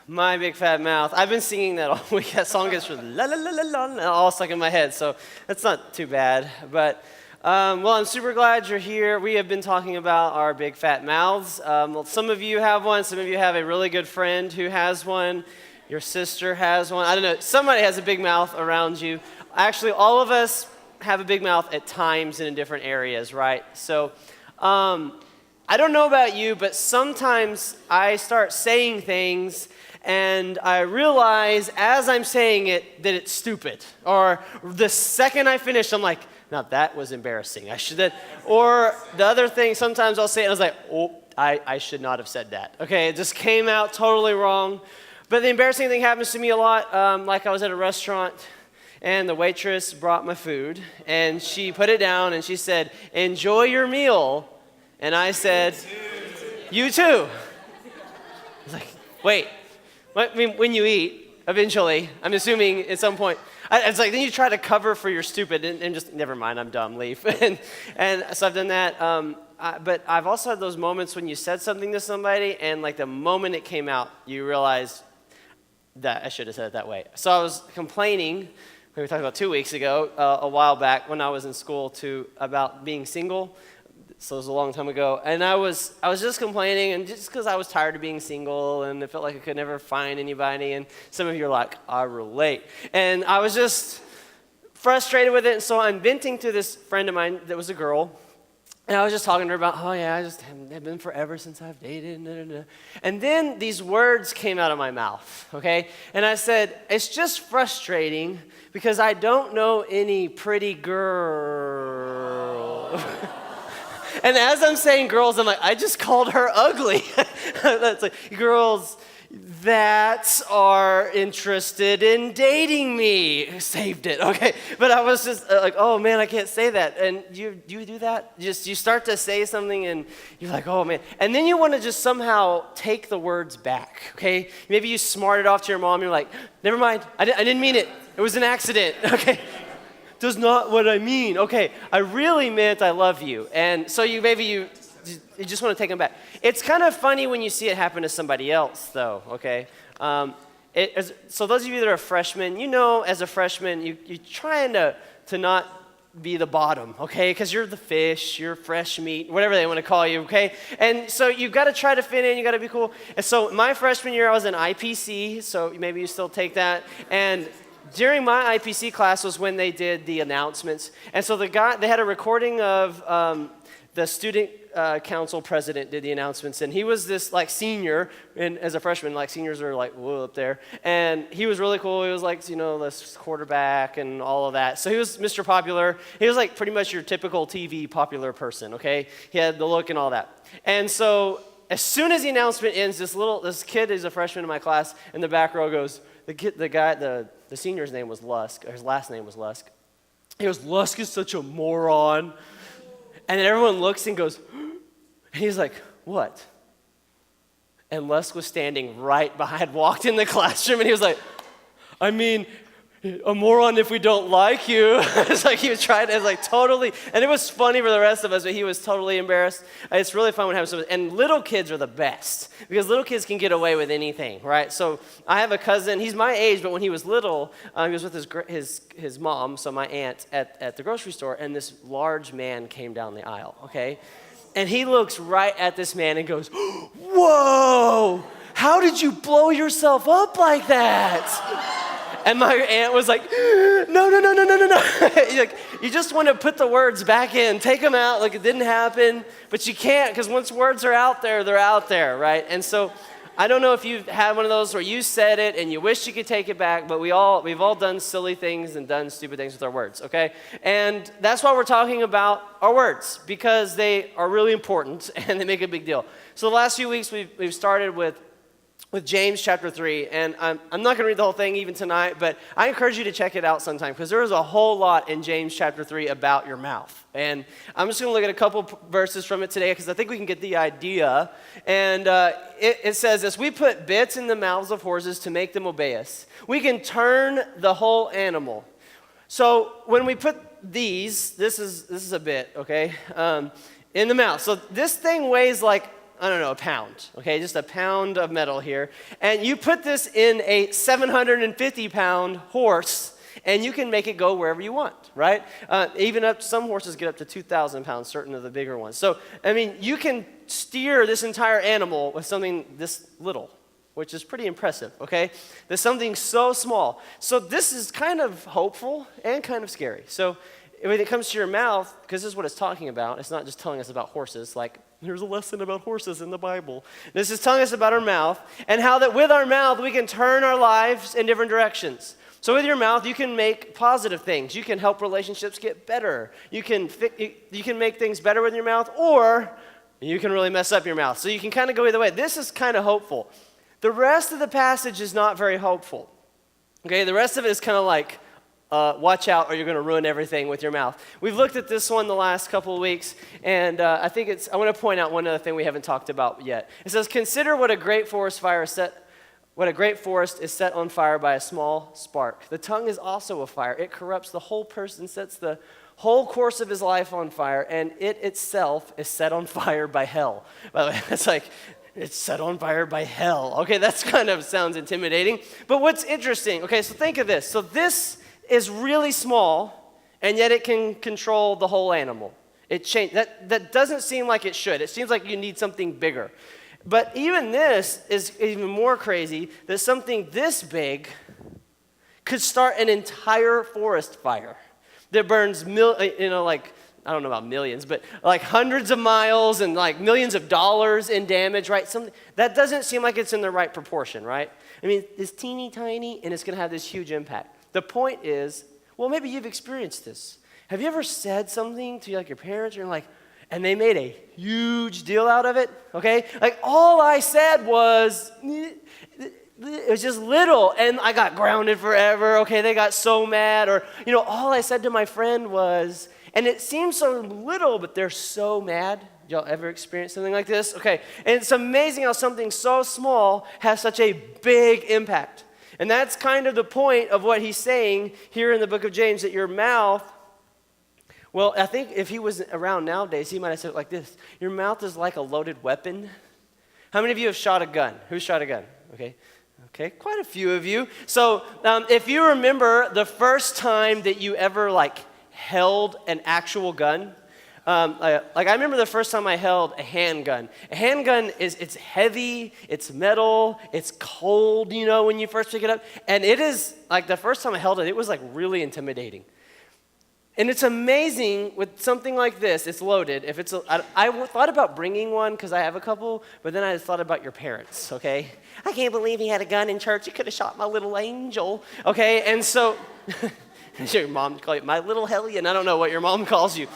My Big Fat Mouth. I've been singing that all week. That song gets la la la la la all stuck in my head, so that's not too bad. But well, I'm super glad you're here. We have been talking about our big fat mouths. Well, some of you have one. Some of you have a really good friend who has one. Your sister has one. I don't know. Somebody has a big mouth around you. Actually, all of us have a big mouth at times and in different areas, right? So I don't know about you, but sometimes I start saying things and I realize as I'm saying it that it's stupid. Or the second I finish, I'm like, now that was embarrassing. I should have. Or the other thing, sometimes I'll say it and I was like, oh, I should not have said that. Okay, it just came out totally wrong. But the embarrassing thing happens to me a lot. Like I was at a restaurant and the waitress brought my food and she put it down and she said, enjoy your meal. And I said, you too. I was like, wait. I mean, when you eat, eventually, I'm assuming at some point, it's like then you try to cover for your stupid and just, never mind, I'm dumb, leave. and so I've done that. But I've also had those moments when you said something to somebody and like the moment it came out, you realize that I should have said it that way. So I was complaining, we were talking about 2 weeks ago, a while back when I was in school about being single. So it was a long time ago, and I was just complaining, and just because I was tired of being single, and it felt like I could never find anybody, and some of you are like, I relate, and I was just frustrated with it, and so I'm venting to this friend of mine that was a girl, and I was just talking to her about, oh yeah, I just have been forever since I've dated, and then these words came out of my mouth, okay, and I said, it's just frustrating because I don't know any pretty girl. And as I'm saying girls, I'm like, I just called her ugly. That's like, girls that are interested in dating me. Saved it, okay. But I was just like, oh man, I can't say that. And you do that? You start to say something and you're like, oh man. And then you want to just somehow take the words back, okay? Maybe you smart it off to your mom. You're like, never mind, I didn't mean it. It was an accident, okay? Does not what I mean. Okay, I really meant I love you. And so you just want to take them back. It's kind of funny when you see it happen to somebody else, though, okay? So those of you that are freshmen, you know as a freshman, you're trying to not be the bottom, okay? Because you're the fish, you're fresh meat, whatever they want to call you, okay? And so you've got to try to fit in, you got to be cool. And so my freshman year, I was in IPC, so maybe you still take that. And during my IPC class was when they did the announcements. And so they had a recording of the student council president did the announcements. And he was this like senior, and as a freshman, like seniors are like, whoa, up there. And he was really cool. He was like, this quarterback and all of that. So he was Mr. Popular. He was like pretty much your typical TV popular person, okay? He had the look and all that. And so as soon as the announcement ends, this kid is a freshman in my class in the back row goes, the senior's name was Lusk, or his last name was Lusk. He goes, Lusk is such a moron. And then everyone looks and goes, and he's like, what? And Lusk was standing right behind, walked in the classroom, and he was like, I mean, a moron if we don't like you. It's like he was trying to, totally, and it was funny for the rest of us, but he was totally embarrassed. It's really fun when it happens. And little kids are the best, because little kids can get away with anything, right? So I have a cousin, he's my age, but when he was little, he was with his mom, so my aunt, at the grocery store, and this large man came down the aisle, okay? And he looks right at this man and goes, whoa, how did you blow yourself up like that? And my aunt was like, no. Like, you just want to put the words back in, take them out like it didn't happen, but you can't because once words are out there, they're out there, right? And so I don't know if you've had one of those where you said it and you wish you could take it back, but we've all done silly things and done stupid things with our words, okay? And that's why we're talking about our words, because they are really important and they make a big deal. So the last few weeks we've started with James chapter 3, and I'm not going to read the whole thing even tonight, but I encourage you to check it out sometime, because there is a whole lot in James chapter 3 about your mouth. And I'm just going to look at a couple verses from it today, because I think we can get the idea. And it says this, we put bits in the mouths of horses to make them obey us. We can turn the whole animal. So when we put these, this is a bit, okay, in the mouth. So this thing weighs like I don't know, a pound, okay? Just a pound of metal here. And you put this in a 750-pound horse, and you can make it go wherever you want, right? Some horses get up to 2,000 pounds, certain of the bigger ones. So, I mean, you can steer this entire animal with something this little, which is pretty impressive, okay? There's something so small. So this is kind of hopeful and kind of scary. So when it comes to your mouth, because this is what it's talking about, it's not just telling us about horses, like there's a lesson about horses in the Bible. This is telling us about our mouth and how that with our mouth we can turn our lives in different directions. So with your mouth, you can make positive things. You can help relationships get better. You can make things better with your mouth, or you can really mess up your mouth. So you can kind of go either way. This is kind of hopeful. The rest of the passage is not very hopeful. Okay, the rest of it is kind of like, watch out or you're going to ruin everything with your mouth. We've looked at this one the last couple of weeks, and I want to point out one other thing we haven't talked about yet. It says, consider what a great forest is set on fire by a small spark. The tongue is also a fire. It corrupts the whole person, sets the whole course of his life on fire, and it itself is set on fire by hell. By the way, it's like, it's set on fire by hell. Okay, that's kind of sounds intimidating. But what's interesting, okay, so think of this. So this is really small, and yet it can control the whole animal. That doesn't seem like it should. It seems like you need something bigger. But even this is even more crazy, that something this big could start an entire forest fire that burns, I don't know about millions, but like hundreds of miles and like millions of dollars in damage, right? That doesn't seem like it's in the right proportion, right? I mean, it's teeny tiny and it's going to have this huge impact. The point is, well, maybe you've experienced this. Have you ever said something to like your parents and they made a huge deal out of it, okay? Like all I said was, it was just little, and I got grounded forever, okay? They got so mad, or, all I said to my friend was, and it seems so little, but they're so mad. Y'all ever experienced something like this? Okay, and it's amazing how something so small has such a big impact. And that's kind of the point of what he's saying here in the book of James, that your mouth, well, I think if he was around nowadays, he might have said it like this. Your mouth is like a loaded weapon. How many of you have shot a gun? Who's shot a gun? Okay, quite a few of you. So if you remember the first time that you ever held an actual gun, I remember the first time I held a handgun. A handgun it's heavy, it's metal, it's cold, when you first pick it up. And it is, the first time I held it, it was really intimidating. And it's amazing with something like this, it's loaded. I thought about bringing one because I have a couple, but then I thought about your parents, okay? I can't believe he had a gun in church. He could have shot my little angel, okay? And so, your mom call you my little hellion. I don't know what your mom calls you.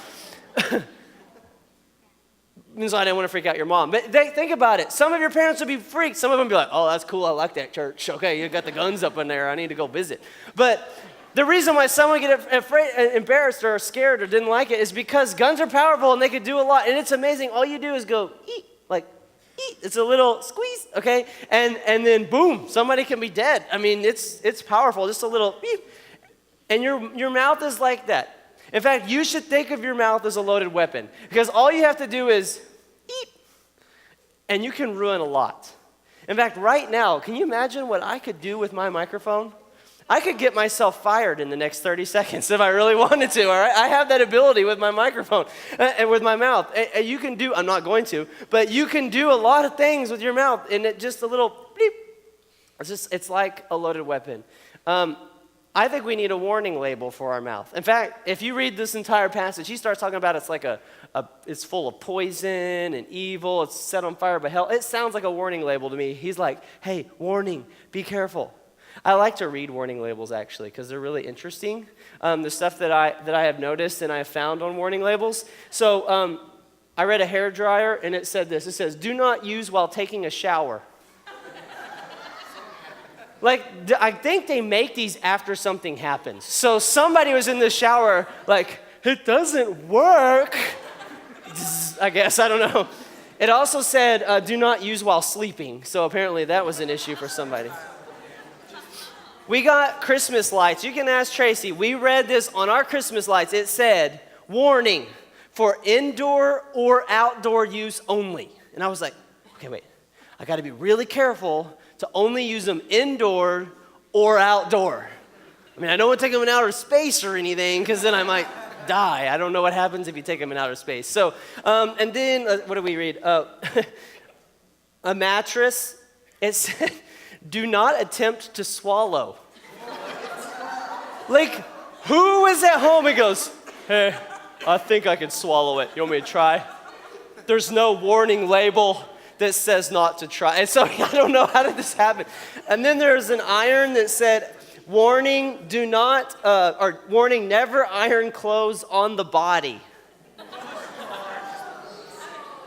So I didn't want to freak out your mom. But think about it. Some of your parents would be freaked. Some of them would be like, oh, that's cool. I like that church. Okay, you got the guns up in there. I need to go visit. But the reason why someone get embarrassed or scared or didn't like it is because guns are powerful and they could do a lot. And it's amazing. All you do is go, eat. It's a little squeeze, okay? And then boom, somebody can be dead. I mean, it's powerful. Just a little beep. And your mouth is like that. In fact, you should think of your mouth as a loaded weapon, because all you have to do is eat, and you can ruin a lot. In fact, right now, can you imagine what I could do with my microphone? I could get myself fired in the next 30 seconds if I really wanted to, all right? I have that ability with my microphone and with my mouth. And you can do, I'm not going to, but you can do a lot of things with your mouth, and it just a little bleep. It's like a loaded weapon. I think we need a warning label for our mouth. In fact, if you read this entire passage, he starts talking about it's like it's full of poison and evil. It's set on fire by hell. It sounds like a warning label to me. He's like, hey, warning, be careful. I like to read warning labels actually because they're really interesting. The stuff that I have noticed and I have found on warning labels. So I read a hairdryer and it said this. It says, do not use while taking a shower. I think they make these after something happens. So somebody was in the shower, it doesn't work. I guess, I don't know. It also said, do not use while sleeping. So apparently that was an issue for somebody. We got Christmas lights. You can ask Tracy. We read this on our Christmas lights. It said, warning, for indoor or outdoor use only. And I was like, okay, wait. I got to be really careful to only use them indoor or outdoor. I mean, I don't want to take them in outer space or anything, because then I might die. I don't know what happens if you take them in outer space. So, and then, what do we read? A mattress, it said, do not attempt to swallow. Like, who is at home and goes, hey, I think I can swallow it. You want me to try? There's no warning label that says not to try. And so I don't know, how did this happen? And then there's an iron that said, warning, warning, never iron clothes on the body.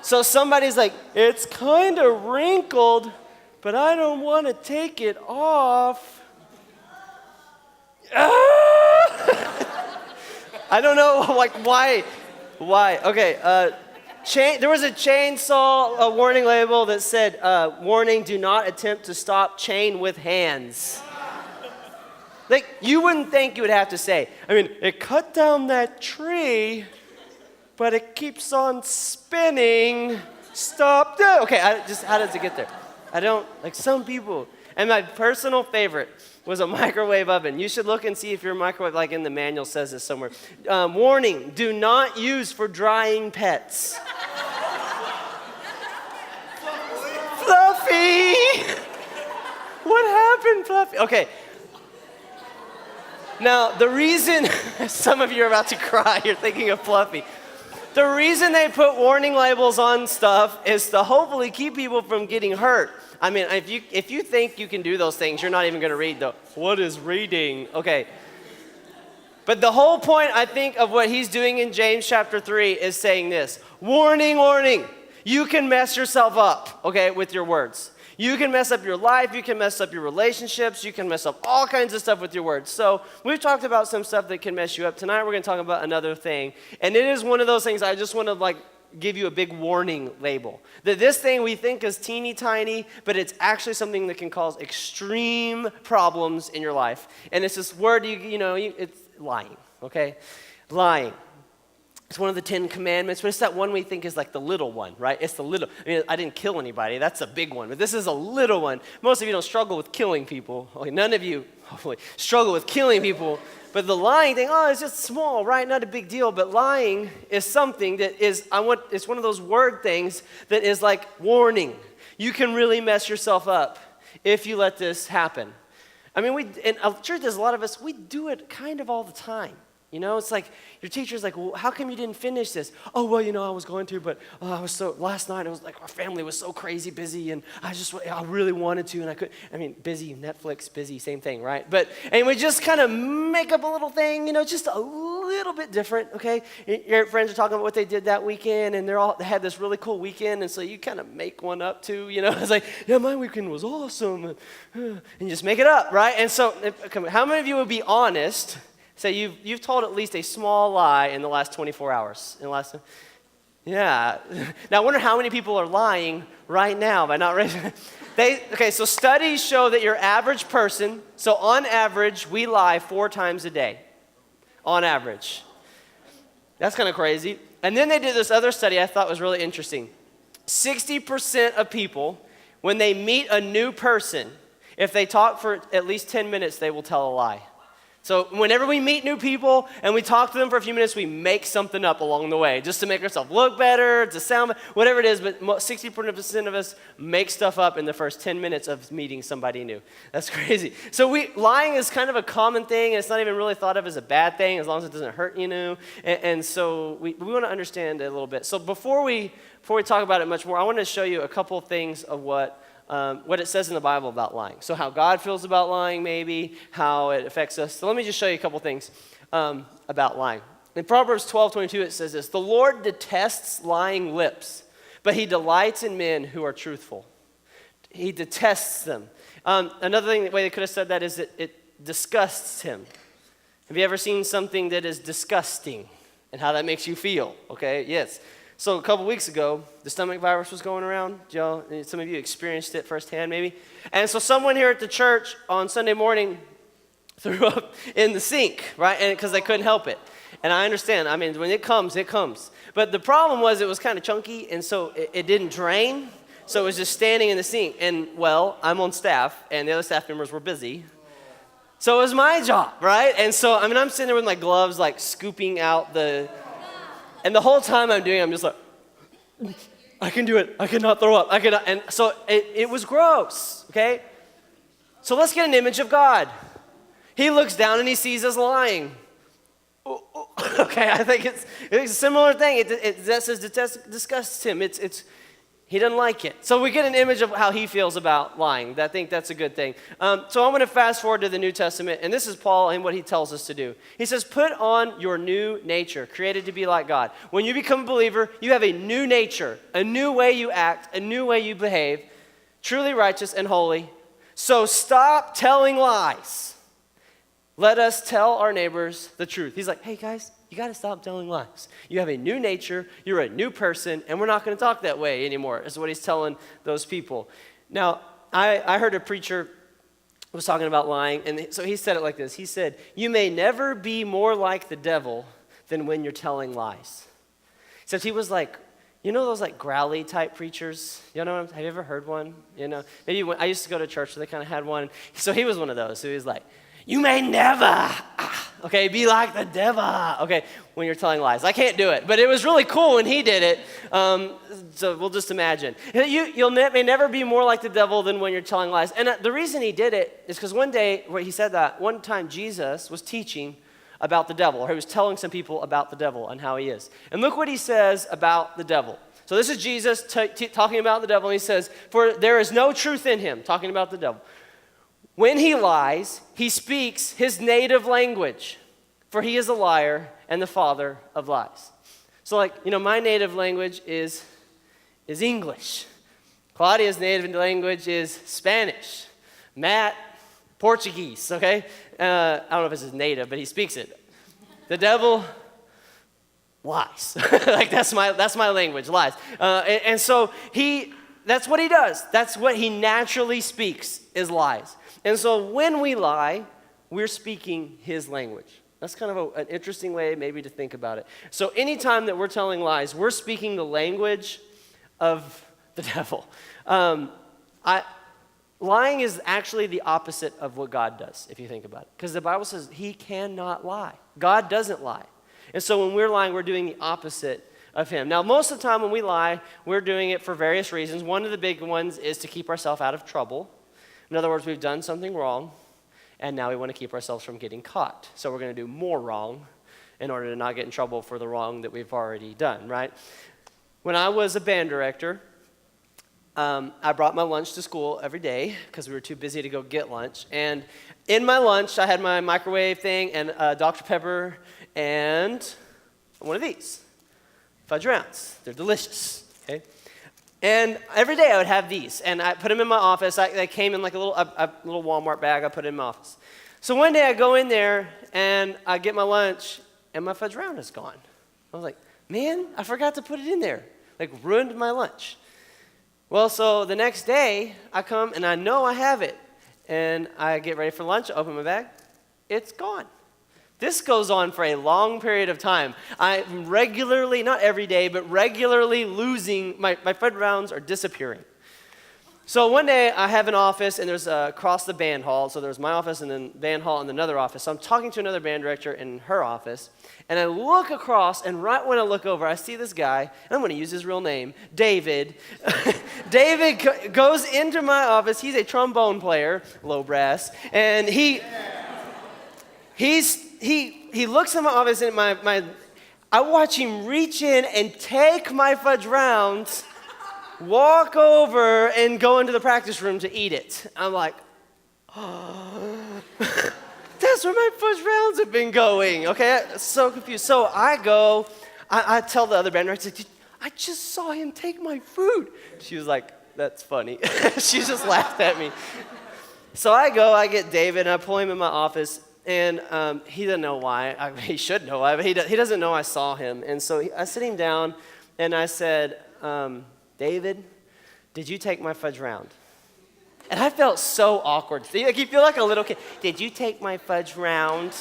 So somebody's like, it's kind of wrinkled, but I don't want to take it off. I don't know, like, why? Okay, there was a chainsaw warning label that said, warning, do not attempt to stop chain with hands. Like, you wouldn't think you would have to say, I mean, it cut down that tree, but it keeps on spinning. Stop. Okay, how does it get there? I don't, like some people. And my personal favorite was a microwave oven. You should look and see if your microwave, like in the manual says this somewhere. Warning, do not use for drying pets. Fluffy! What happened, Fluffy? Okay. Now, the reason, some of you are about to cry, you're thinking of Fluffy. The reason they put warning labels on stuff is to hopefully keep people from getting hurt. I mean, if you think you can do those things, you're not even going to read what is reading? Okay. But the whole point, I think, of what he's doing in James chapter 3 is saying this. Warning, warning. You can mess yourself up, okay, with your words. You can mess up your life, you can mess up your relationships, you can mess up all kinds of stuff with your words. So we've talked about some stuff that can mess you up. Tonight we're going to talk about another thing. And it is one of those things I just want to give you a big warning label. That this thing we think is teeny tiny, but it's actually something that can cause extreme problems in your life. And it's this word, it's lying, okay? Lying. It's one of the 10 commandments, but it's that one we think is like the little one, right? It's the little. I mean, I didn't kill anybody. That's a big one, but this is a little one. Most of you don't struggle with killing people. Okay, none of you, hopefully, struggle with killing people. But the lying thing, it's just small, right? Not a big deal. But lying is something that is, it's one of those word things that is like warning. You can really mess yourself up if you let this happen. I mean, and church, there's a lot of us, we do it kind of all the time. You know, it's like your teacher's like, well, how come you didn't finish this? Oh, well, I was going to, but last night it was like our family was so crazy busy and I really wanted to and I couldn't. I mean, busy, Netflix, busy, same thing, right? And we just kind of make up a little thing, just a little bit different, okay? Your friends are talking about what they did that weekend and they had this really cool weekend and so you kind of make one up too, It's like, yeah, my weekend was awesome. And you just make it up, right? And so, how many of you would be honest? Say you've told at least a small lie in the last 24 hours. Yeah. Now I wonder how many people are lying right now by not raising. So studies show that your average person, so on average, we lie 4 times a day. On average. That's kind of crazy. And then they did this other study I thought was really interesting. 60% of people, when they meet a new person, if they talk for at least 10 minutes, they will tell a lie. So whenever we meet new people and we talk to them for a few minutes, we make something up along the way just to make ourselves look better, to sound better, whatever it is. But 60% of us make stuff up in the first 10 minutes of meeting somebody new. That's crazy. So lying is kind of a common thing, and it's not even really thought of as a bad thing as long as it doesn't hurt you. And so we want to understand it a little bit. So before we talk about it much more, I want to show you a couple of things of what it says in the Bible about lying. So how God feels about lying, maybe, how it affects us. So let me just show you a couple things about lying. In Proverbs 12:22, it says this: the Lord detests lying lips, but he delights in men who are truthful. He detests them. Another thing, the way they could have said that is that it disgusts him. Have you ever seen something that is disgusting and how that makes you feel? Okay, yes. So a couple weeks ago, the stomach virus was going around. Some of you experienced it firsthand maybe. And so someone here at the church on Sunday morning threw up in the sink, right? And because they couldn't help it. And I understand. I mean, when it comes, it comes. But the problem was it was kind of chunky, and so it didn't drain. So it was just standing in the sink. And, well, I'm on staff, and the other staff members were busy. So it was my job, right? And so, I'm sitting there with my gloves, like, scooping out and the whole time I'm doing it, I'm just like, I can do it. I cannot throw up. And so it was gross, okay? So let's get an image of God. He looks down and he sees us lying. Okay, I think it's a similar thing. That says disgusts him. He doesn't like it. So we get an image of how he feels about lying. I think that's a good thing. So I'm going to fast forward to the New Testament, and this is Paul and what he tells us to do. He says, put on your new nature, created to be like God. When you become a believer, you have a new nature, a new way you act, a new way you behave, truly righteous and holy. So stop telling lies. Let us tell our neighbors the truth. He's like, hey guys, you got to stop telling lies. You have a new nature, you're a new person, and we're not going to talk that way anymore, is what he's telling those people. Now, I heard a preacher was talking about lying, and so he said it like this. He said, you may never be more like the devil than when you're telling lies. Except he was like, you know those like growly type preachers? You know, have you ever heard one? You know, maybe I used to go to church, so they kind of had one. So he was one of those. So he was like, you may never, okay, be like the devil, okay, when you're telling lies. I can't do it, but it was really cool when he did it, so we'll just imagine. You may never be more like the devil than when you're telling lies. And the reason he did it is because one day, where he said that, one time Jesus was teaching about the devil, or he was telling some people about the devil and how he is. And look what he says about the devil. So this is Jesus talking about the devil, and he says, for there is no truth in him, talking about the devil. When he lies, he speaks his native language, for he is a liar and the father of lies. So my native language is English. Claudia's native language is Spanish. Matt, Portuguese, okay? I don't know if it's his native, but he speaks it. The devil lies. That's my language, lies. And so that's what he does. That's what he naturally speaks, is lies. And so when we lie, we're speaking his language. That's kind of an interesting way maybe to think about it. So anytime that we're telling lies, we're speaking the language of the devil. Lying is actually the opposite of what God does, if you think about it. Because the Bible says he cannot lie. God doesn't lie. And so when we're lying, we're doing the opposite of him. Now, most of the time when we lie, we're doing it for various reasons. One of the big ones is to keep ourselves out of trouble. In other words, we've done something wrong, and now we want to keep ourselves from getting caught. So we're going to do more wrong in order to not get in trouble for the wrong that we've already done, right? When I was a band director, I brought my lunch to school every day because we were too busy to go get lunch. And in my lunch, I had my microwave thing and Dr. Pepper and one of these, fudge rounds. They're delicious, okay? And every day I would have these, and I put them in my office. They came in like a little Walmart bag. I put it in my office. So one day I go in there, and I get my lunch, and my fudge round is gone. I was like, man, I forgot to put it in there. Ruined my lunch. Well, so the next day, I come, and I know I have it. And I get ready for lunch, I open my bag. It's gone. This goes on for a long period of time. I'm regularly, not every day, but regularly losing, my fudge rounds are disappearing. So one day I have an office and there's across the band hall. So there's my office and then band hall and another office. So I'm talking to another band director in her office. And I look across, and right when I look over, I see this guy, and I'm going to use his real name, David. David goes into my office. He's a trombone player, low brass. And he looks in my office, and I watch him reach in and take my fudge rounds, walk over, and go into the practice room to eat it. I'm like, oh, that's where my fudge rounds have been going. Okay, so confused. So I go, I tell the other band director, I just saw him take my food. She was like, that's funny. She just laughed at me. So I go, I get David, and I pull him in my office. And he doesn't know why. He should know why, but he doesn't know I saw him. And so I sit him down, and I said, David, did you take my fudge round? And I felt so awkward. You feel like a little kid. Did you take my fudge round?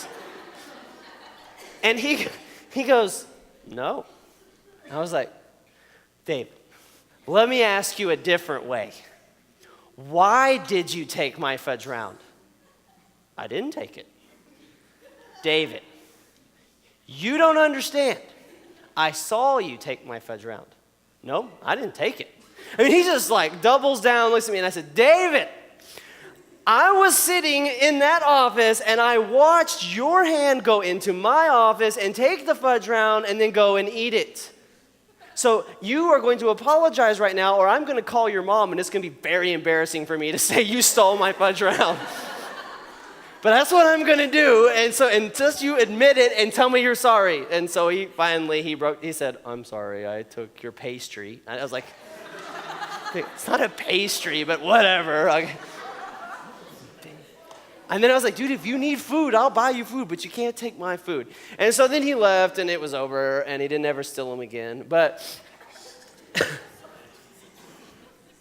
And he goes, no. I was like, David, Let me ask you a different way. Why did you take my fudge round? I didn't take it. David, you don't understand. I saw you take my fudge round. No, I didn't take it. I mean, he just like doubles down, looks at me, and I said, David, I was sitting in that office, and I watched your hand go into my office and take the fudge round and then go and eat it. So you are going to apologize right now, or I'm going to call your mom, and it's going to be very embarrassing for me to say you stole my fudge round. But that's what I'm going to do, and so until you admit it and tell me you're sorry. And so he said, I'm sorry, I took your pastry. And I was like, it's not a pastry, but whatever. And then I was like, dude, if you need food, I'll buy you food, but you can't take my food. And so then he left, and it was over, and he didn't ever steal them again. But,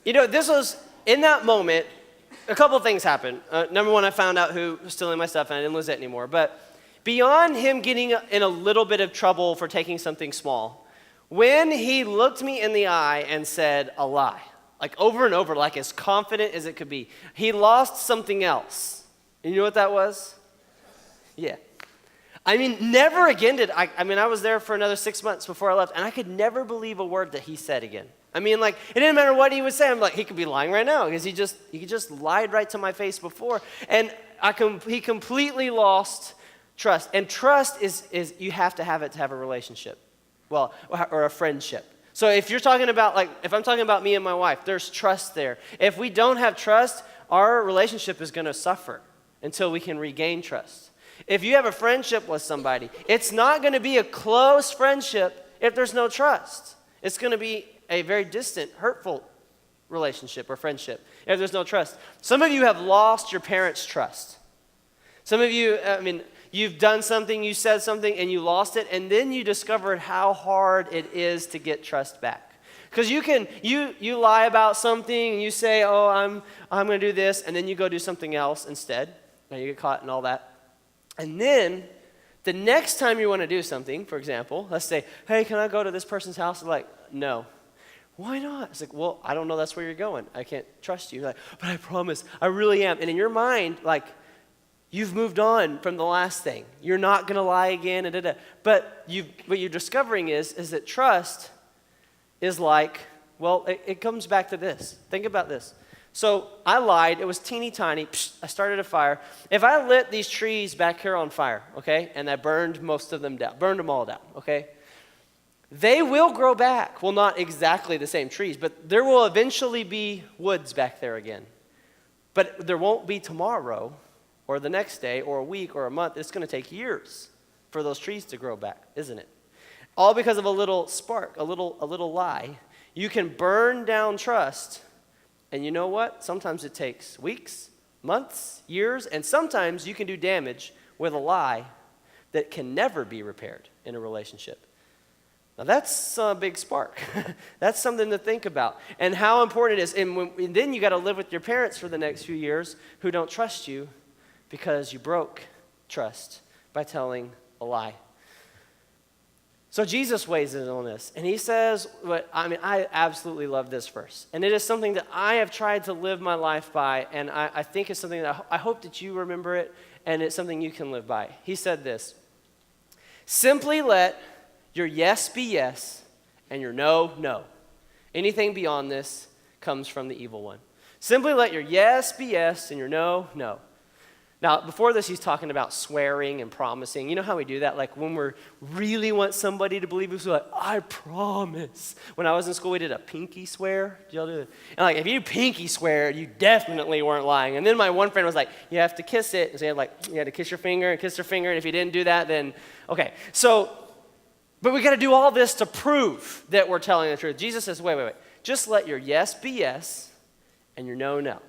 this was, in that moment, a couple of things happened. Number one, I found out who was stealing my stuff, and I didn't lose it anymore. But beyond him getting in a little bit of trouble for taking something small, when he looked me in the eye and said a lie, like over and over, like as confident as it could be, he lost something else. And you know what that was? Yeah. I mean, never again did I was there for another 6 months before I left, and I could never believe a word that he said again. I mean, like, it didn't matter what he would say. I'm like, he could be lying right now because he just lied right to my face before. And he completely lost trust. And trust is you have to have it to have a relationship. Well, or a friendship. So if you're talking about, if I'm talking about me and my wife, there's trust there. If we don't have trust, our relationship is going to suffer until we can regain trust. If you have a friendship with somebody, it's not going to be a close friendship if there's no trust. It's going to be a very distant, hurtful relationship or friendship if there's no trust. Some of you have lost your parents' trust. Some of you, you've done something, you said something, and you lost it, and then you discovered how hard it is to get trust back. Because you lie about something, and you say, oh, I'm going to do this, and then you go do something else instead. Now you get caught and all that. And then the next time you want to do something, for example, let's say, hey, can I go to this person's house? They're like, no. Why not? It's like, well, I don't know that's where you're going. I can't trust you. Like, but I promise, I really am. And in your mind, you've moved on from the last thing. You're not going to lie again. But what you're discovering is that trust is it comes back to this. Think about this. So I lied. It was teeny tiny. I started a fire. If I lit these trees back here on fire, okay, and I burned most of them down, burned them all down, okay, they will grow back. Well, not exactly the same trees, but there will eventually be woods back there again. But there won't be tomorrow or the next day or a week or a month. It's going to take years for those trees to grow back, isn't it? All because of a little spark, a little lie. You can burn down trust. And you know what? Sometimes it takes weeks, months, years, and sometimes you can do damage with a lie that can never be repaired in a relationship. Now that's a big spark. That's something to think about. And how important it is. And then you got to live with your parents for the next few years who don't trust you because you broke trust by telling a lie. So Jesus weighs in on this, and he says, I absolutely love this verse. And it is something that I have tried to live my life by, and I think it's something that I hope that you remember it, and it's something you can live by. He said this, simply let your yes be yes, and your no, no. Anything beyond this comes from the evil one. Simply let your yes be yes, and your no, no. Now, before this, he's talking about swearing and promising. You know how we do that? Like when we really want somebody to believe us, we're like, I promise. When I was in school, we did a pinky swear. Did y'all do it? And if you pinky swear, you definitely weren't lying. And then my one friend was like, you have to kiss it. And so you had to kiss your finger and kiss her finger. And if you didn't do that, then, okay. So, but we got to do all this to prove that we're telling the truth. Jesus says, wait. Just let your yes be yes and your no, no.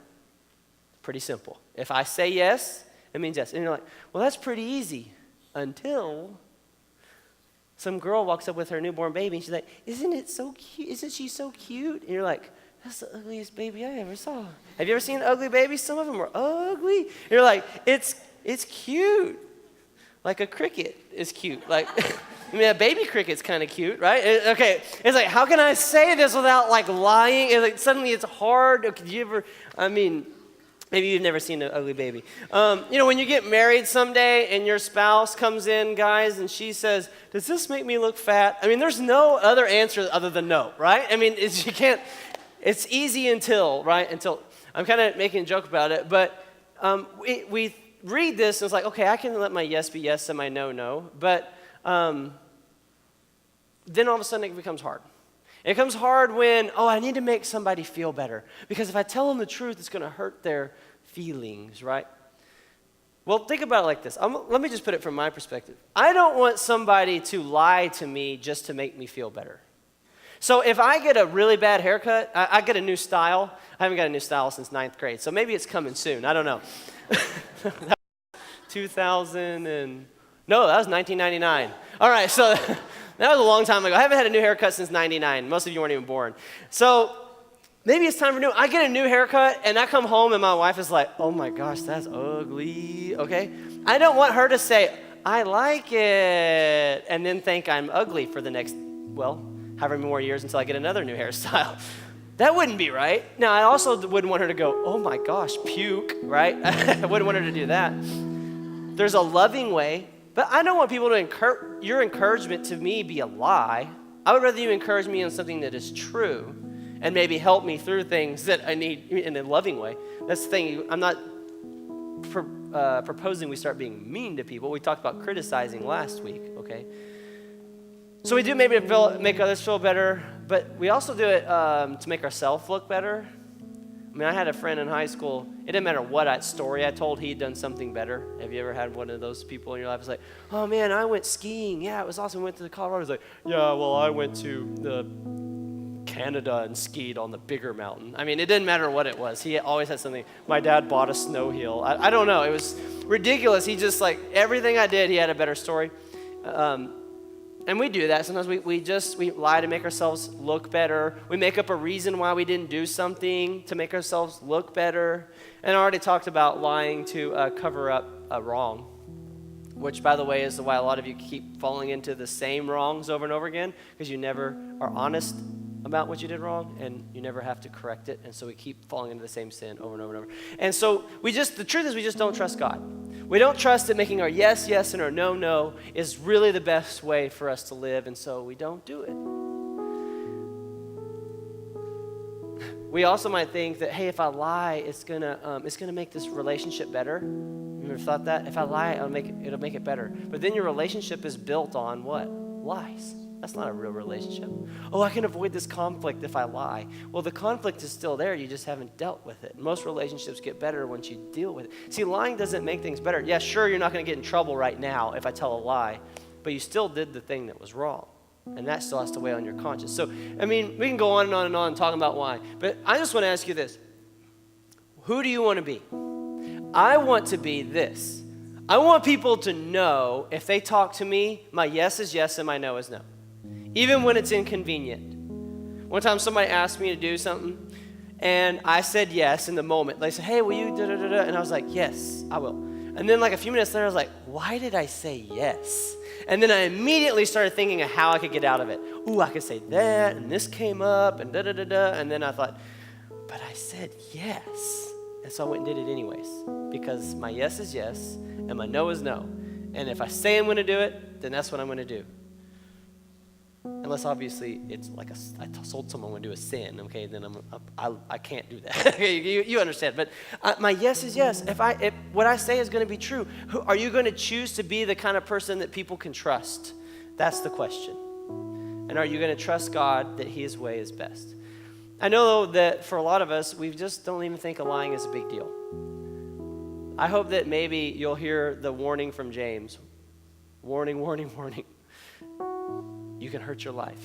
Pretty simple. If I say yes, it means yes. And you're like, well, that's pretty easy until some girl walks up with her newborn baby and she's like, isn't it so cute? Isn't she so cute? And you're like, that's the ugliest baby I ever saw. Have you ever seen ugly babies? Some of them are ugly. And you're like, it's cute. Like a cricket is cute. I mean, a baby cricket's kind of cute, right? Okay, it's like, how can I say this without like lying? And like suddenly it's hard. Could you ever, I mean, maybe you've never seen an ugly baby. When you get married someday and your spouse comes in, guys, and she says, does this make me look fat? I mean, there's no other answer other than no, right? I mean, it's easy until, I'm kind of making a joke about it, but we read this and it's like, okay, I can let my yes be yes and my no, no, but then all of a sudden it becomes hard. It becomes hard when, I need to make somebody feel better. Because if I tell them the truth, it's going to hurt their feelings, right? Well, think about it like this. Let me just put it from my perspective. I don't want somebody to lie to me just to make me feel better. So if I get a really bad haircut, I get a new style. I haven't got a new style since 9th grade, so maybe it's coming soon. I don't know. That was 1999. All right, so that was a long time ago. I haven't had a new haircut since 99. Most of you weren't even born. So maybe it's time for new. I get a new haircut, and I come home, and my wife is like, oh my gosh, that's ugly, okay? I don't want her to say, I like it, and then think I'm ugly for the next, however many more years until I get another new hairstyle. That wouldn't be right. Now, I also wouldn't want her to go, oh my gosh, puke, right? I wouldn't want her to do that. There's a loving way, but I don't want people to your encouragement to me be a lie. I would rather you encourage me on something that is true and maybe help me through things that I need in a loving way. That's the thing. I'm not proposing we start being mean to people. We talked about criticizing last week, okay? So we do maybe to make others feel better, but we also do it to make ourselves look better. I mean, I had a friend in high school. It didn't matter what story I told, he'd done something better. Have you ever had one of those people in your life? It's like, oh man, I went skiing. Yeah, it was awesome. I went to Colorado. I was like, yeah, well, I went to Canada and skied on the bigger mountain. I mean, it didn't matter what it was. He always had something. My dad bought a snow hill. I don't know. It was ridiculous. He just everything I did, he had a better story. And we do that. Sometimes we lie to make ourselves look better. We make up a reason why we didn't do something to make ourselves look better. And I already talked about lying to cover up a wrong, which, by the way, is why a lot of you keep falling into the same wrongs over and over again, because you never are honest about what you did wrong, and you never have to correct it. And so we keep falling into the same sin over and over and over. And so the truth is we just don't trust God. We don't trust that making our yes, yes, and our no, no is really the best way for us to live, and so we don't do it. We also might think that, hey, if I lie, it's gonna make this relationship better. You ever thought that? If I lie, it'll make it better. But then your relationship is built on what? Lies. That's not a real relationship. Oh, I can avoid this conflict if I lie. Well, the conflict is still there. You just haven't dealt with it. Most relationships get better once you deal with it. See, lying doesn't make things better. Yeah, sure, you're not going to get in trouble right now if I tell a lie, but you still did the thing that was wrong, and that still has to weigh on your conscience. So, I mean, we can go on and on and on talking about why, but I just want to ask you this. Who do you want to be? I want to be this. I want people to know if they talk to me, my yes is yes and my no is no. Even when it's inconvenient. One time somebody asked me to do something, and I said yes in the moment. They said, hey, will you da-da-da-da? And I was like, yes, I will. And then a few minutes later, I was like, why did I say yes? And then I immediately started thinking of how I could get out of it. Ooh, I could say that, and this came up, and da-da-da-da. And then I thought, but I said yes. And so I went and did it anyways, because my yes is yes, and my no is no. And if I say I'm going to do it, then that's what I'm going to do. Unless obviously it's like I told someone I'm going to do a sin, okay? Then I can't do that. you understand? But my yes is yes. If what I say is going to be true, are you going to choose to be the kind of person that people can trust? That's the question. And are you going to trust God that His way is best? I know that for a lot of us, we just don't even think lying is a big deal. I hope that maybe you'll hear the warning from James. Warning, warning, warning. You can hurt your life.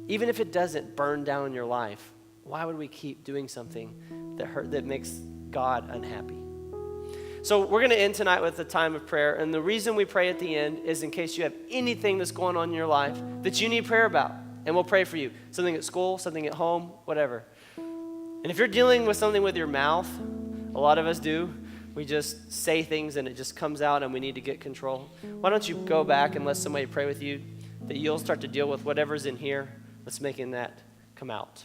Even if it doesn't burn down your life, why would we keep doing something that makes God unhappy? So we're going to end tonight with a time of prayer, and the reason we pray at the end is in case you have anything that's going on in your life that you need prayer about, and we'll pray for you. Something at school, something at home, whatever. And if you're dealing with something with your mouth, a lot of us do, we just say things and it just comes out and we need to get control. Why don't you go back and let somebody pray with you, that you'll start to deal with whatever's in here that's making that come out.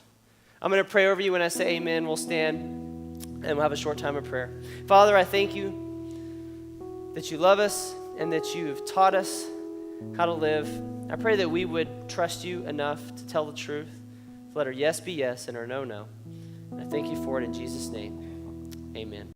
I'm going to pray over you. When I say amen, we'll stand and we'll have a short time of prayer. Father, I thank you that you love us and that you've taught us how to live. I pray that we would trust you enough to tell the truth, to let our yes be yes and our no, no. And I thank you for it in Jesus' name. Amen.